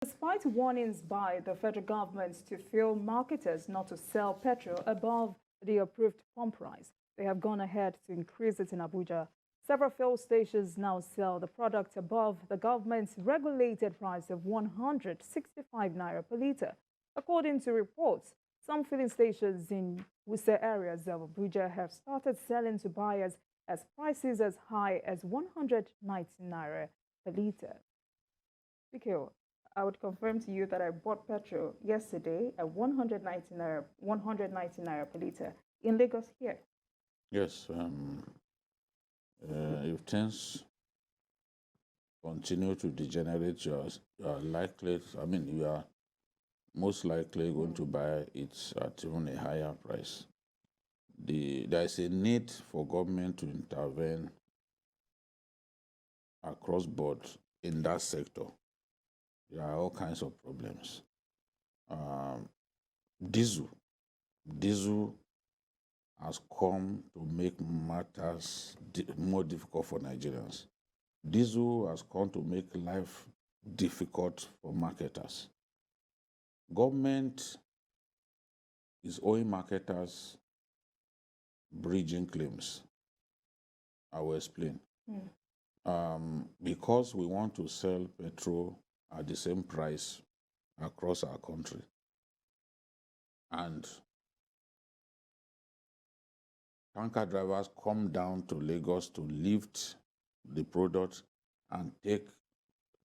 Despite warnings by the federal government to fuel marketers not to sell petrol above the approved pump price, they have gone ahead to increase it in Abuja. Several fuel stations now sell the product above the government's regulated price of 165 naira per litre. According to reports, some filling stations in Wuse areas of Abuja have started selling to buyers at prices as high as 190 naira per litre. Mikhail, I would confirm to you that I bought petrol yesterday at 190 naira per litre in Lagos here. Yes, if things continue to degenerate, you are likely, you are most likely going to buy it at even a higher price. There is a need for government to intervene across board in that sector. There are all kinds of problems. Diesel has come to make matters more difficult for Nigerians. Diesel has come to make life difficult for marketers. Government is owing marketers bridging claims. I will explain. Because we want to sell petrol at the same price across our country, and tanker drivers come down to Lagos to lift the product and take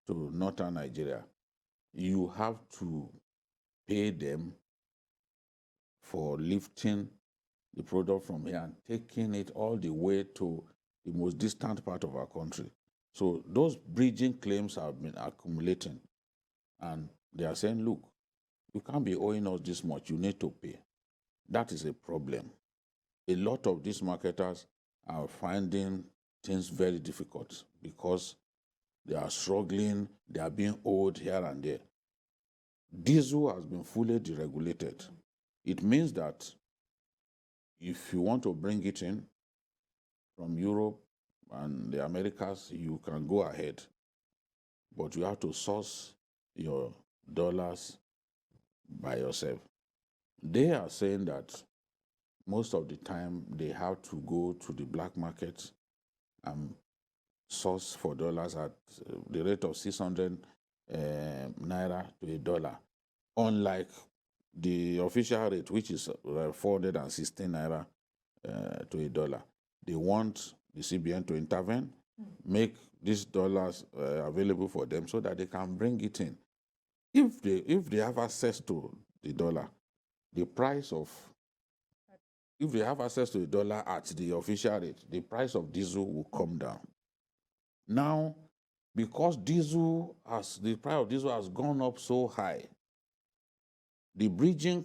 to northern Nigeria, you have to pay them for lifting the product from here and taking it all the way to the most distant part of our country. So those bridging claims have been accumulating, and they are saying, look, you can't be owing us this much, you need to pay. That is a problem. A lot of these marketers are finding things very difficult because they are struggling, they are being owed here and there. Diesel has been fully deregulated. It means that if you want to bring it in from Europe and the Americas, you can go ahead, but you have to source your dollars by yourself. They are saying that most of the time they have to go to the black market and source for dollars at the rate of 600 naira to a dollar, unlike the official rate, which is 416 naira to a dollar. They want the CBN to intervene, make these dollars available for them so that they can bring it in. If they have access to the dollar, the price of if they have access to the dollar at the official rate, the price of diesel will come down. Now, because the price of diesel has gone up so high, the bridging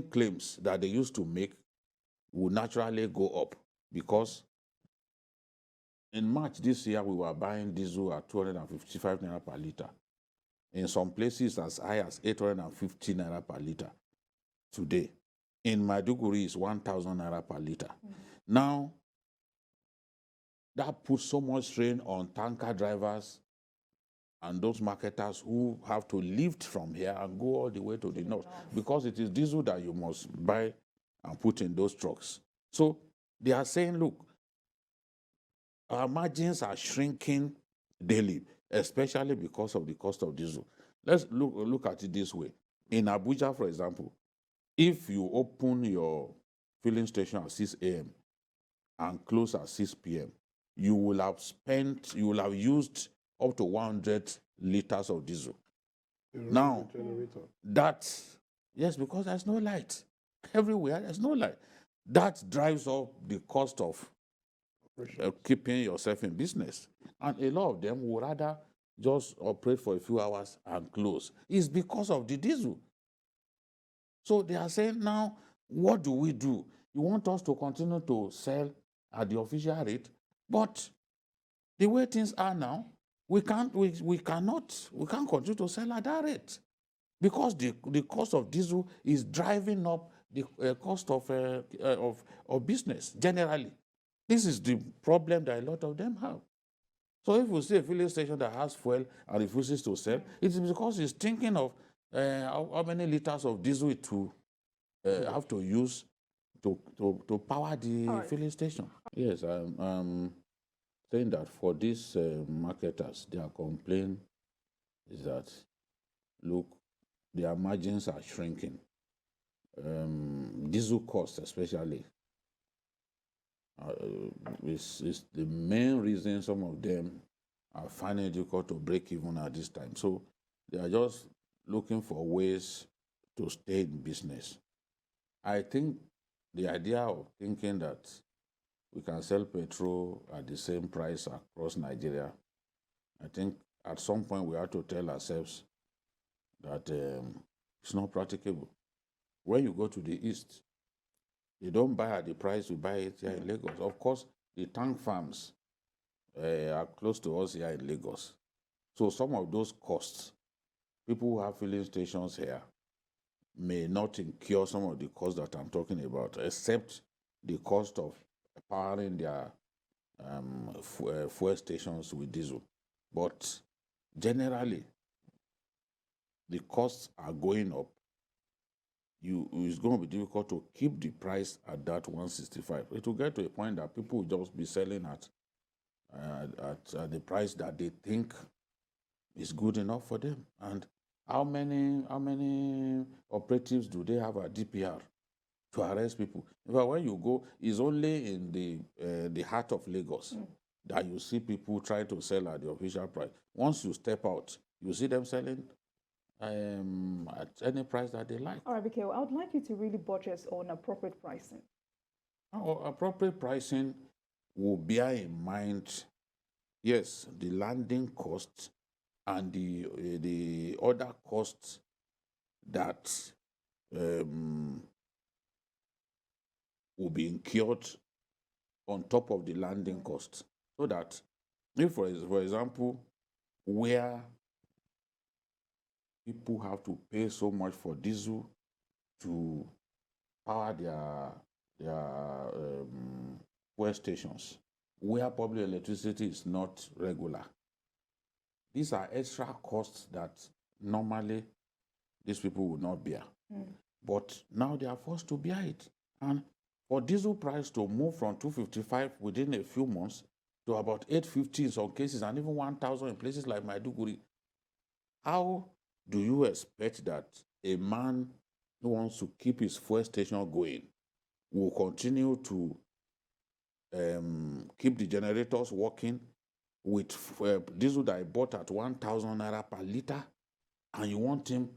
claims that they used to make will naturally go up, because in March this year we were buying diesel at 255 naira per litre. In some places as high as 850 naira per litre today. In Maiduguri is 1,000 naira per litre. Now, that puts so much strain on tanker drivers and those marketers who have to lift from here and go all the way to the north, because it is diesel that you must buy and put in those trucks. So they are saying, look, our margins are shrinking daily, especially because of the cost of diesel. Let's look at it this way. In Abuja, for example, if you open your filling station at 6 a.m. and close at 6 p.m., you will have used up to 100 liters of diesel. Now, yes, because there's no light. Everywhere, there's no light. That drives up the cost of keeping yourself in business. And a lot of them would rather just operate for a few hours and close. It's because of the diesel. So they are saying now, what do we do? You want us to continue to sell at the official rate, but the way things are now, we can't continue to sell at that rate, because the cost of diesel is driving up the cost of business generally. This is the problem that a lot of them have. So if you see a filling station that has fuel and refuses to sell, it is because it's thinking of how many liters of diesel it will have to use to power the filling station. Yes, I'm saying that for these marketers, their complaint is that, look, their margins are shrinking. Diesel costs especially is the main reason some of them are finding it difficult to break even at this time. So they are just looking for ways to stay in business. I think the idea of thinking that we can sell petrol at the same price across Nigeria, I think at some point we have to tell ourselves that it's not practicable. When you go to the east, they don't buy at the price we buy it here in Lagos. Of course, the tank farms are close to us here in Lagos. So some of those costs, people who have filling stations here may not incur some of the costs that I'm talking about, except the cost of powering their fuel stations with diesel. But generally, the costs are going up. It's going to be difficult to keep the price at that 165. It will get to a point that people will just be selling at the price that they think is good enough for them. And how many operatives do they have at DPR to arrest people? In fact, when you go, it's only in the heart of Lagos that you see people try to sell at the official price. Once you step out, you see them selling at any price that they like. All right, Bike, I would like you to really buttress on appropriate pricing. Appropriate pricing will bear in mind, yes, the landing costs and the other costs that will be incurred on top of the landing costs. So that if, for example, where people have to pay so much for diesel to power their fuel stations, where public electricity is not regular, these are extra costs that normally these people would not bear. But now they are forced to bear it. And for diesel price to move from 255 within a few months to about 850 in some cases, and even 1,000 in places like Maiduguri, how do you expect that a man who wants to keep his fuel station going will continue to keep the generators working with diesel that I bought at 1,000 naira per liter, and you want him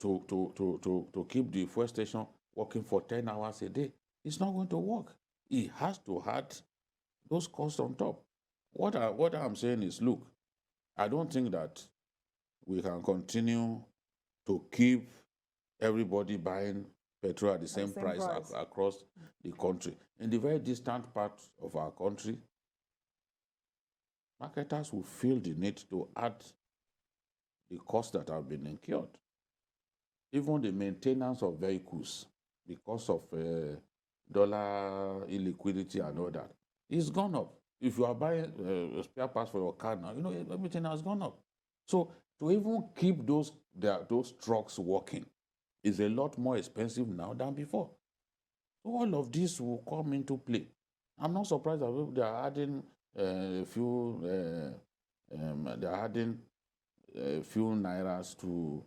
to keep the fuel station working for 10 hours a day? It's not going to work. He has to add those costs on top. What I'm saying is, look, I don't think that we can continue to keep everybody buying petrol at the same price. Across the country. In the very distant parts of our country, marketers will feel the need to add the costs that have been incurred. Even the maintenance of vehicles, because of dollar illiquidity and all that, it's gone up. If you are buying spare parts for your car now, you know, everything has gone up. So to even keep those trucks working is a lot more expensive now than before. So all of this will come into play. I'm not surprised that they are adding a few nairas to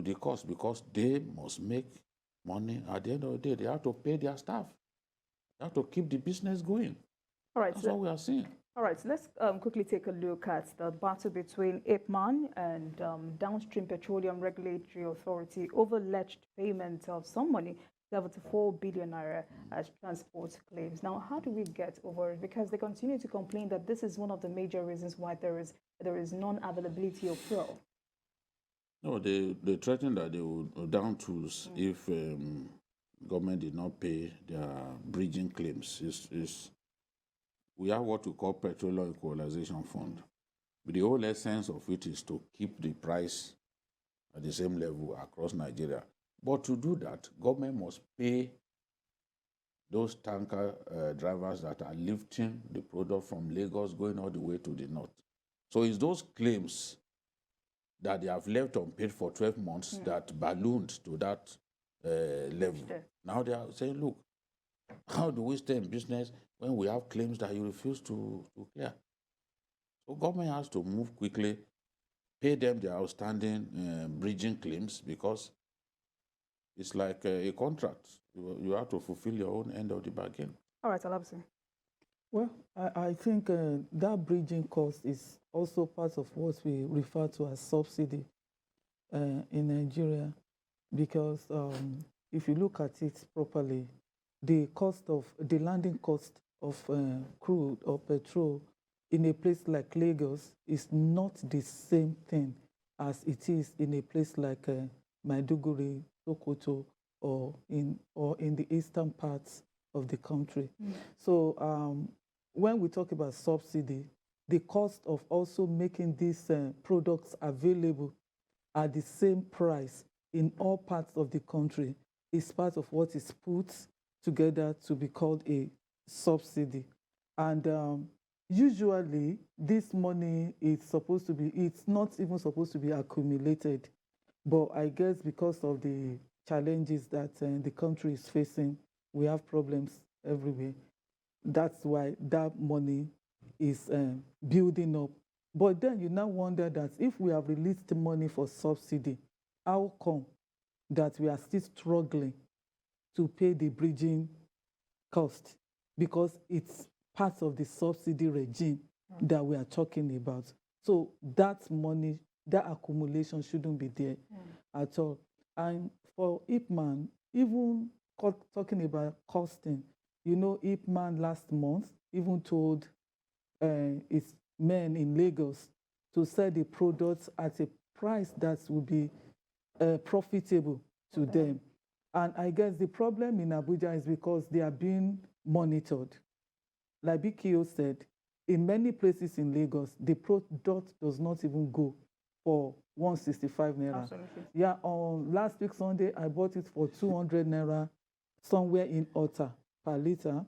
the cost, because they must make money. At the end of the day, they have to pay their staff. They have to keep the business going. All right, that's what we are seeing. All right, so let's quickly take a look at the battle between IPMAN and Downstream Petroleum Regulatory Authority over alleged payment of some money, 74 billion naira, as transport claims. Now, how do we get over it? Because they continue to complain that this is one of the major reasons why there is non-availability of fuel. No, they threatened that they would down tools if government did not pay their bridging claims. We have what we call Petrol Equalization Fund. But the whole essence of it is to keep the price at the same level across Nigeria. But to do that, government must pay those tanker drivers that are lifting the product from Lagos going all the way to the north. So it's those claims that they have left unpaid for 12 months that ballooned to that level. Now they are saying, look, how do we stay in business when we have claims that you refuse to clear? So government has to move quickly, pay them their outstanding bridging claims, because it's like a contract. You have to fulfill your own end of the bargain. All right, Alabisi. Well, I think that bridging cost is also part of what we refer to as subsidy in Nigeria, because if you look at it properly, the landing cost of crude or petrol in a place like Lagos is not the same thing as it is in a place like Maiduguri, Sokoto, or in the eastern parts of the country. So when we talk about subsidy, the cost of also making these products available at the same price in all parts of the country is part of what is put together to be called a subsidy. And usually this money is supposed to be, it's not even supposed to be accumulated, but I guess because of the challenges that the country is facing, we have problems everywhere. That's why that money is building up. But then you now wonder that if we have released the money for subsidy, how come that we are still struggling to pay the bridging cost? Because it's part of the subsidy regime that we are talking about. So that money, that accumulation shouldn't be there at all. And for Ipman, even talking about costing, you know, Ipman last month even told its men in Lagos to sell the products at a price that would be profitable to them. And I guess the problem in Abuja is because they are being monitored. Like BKO said, in many places in Lagos, the product does not even go for 165 naira. Absolutely. Yeah, on last week Sunday, I bought it for 200 naira somewhere in Ota per liter.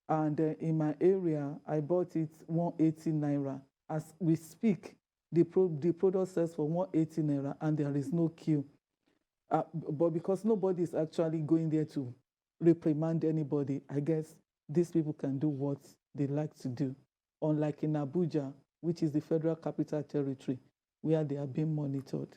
And in my area, I bought it 180 naira. As we speak, the product sells for 180 naira and there is no queue. But because nobody is actually going there to reprimand anybody, I guess these people can do what they like to do. Unlike in Abuja, which is the Federal Capital Territory, where they are being monitored.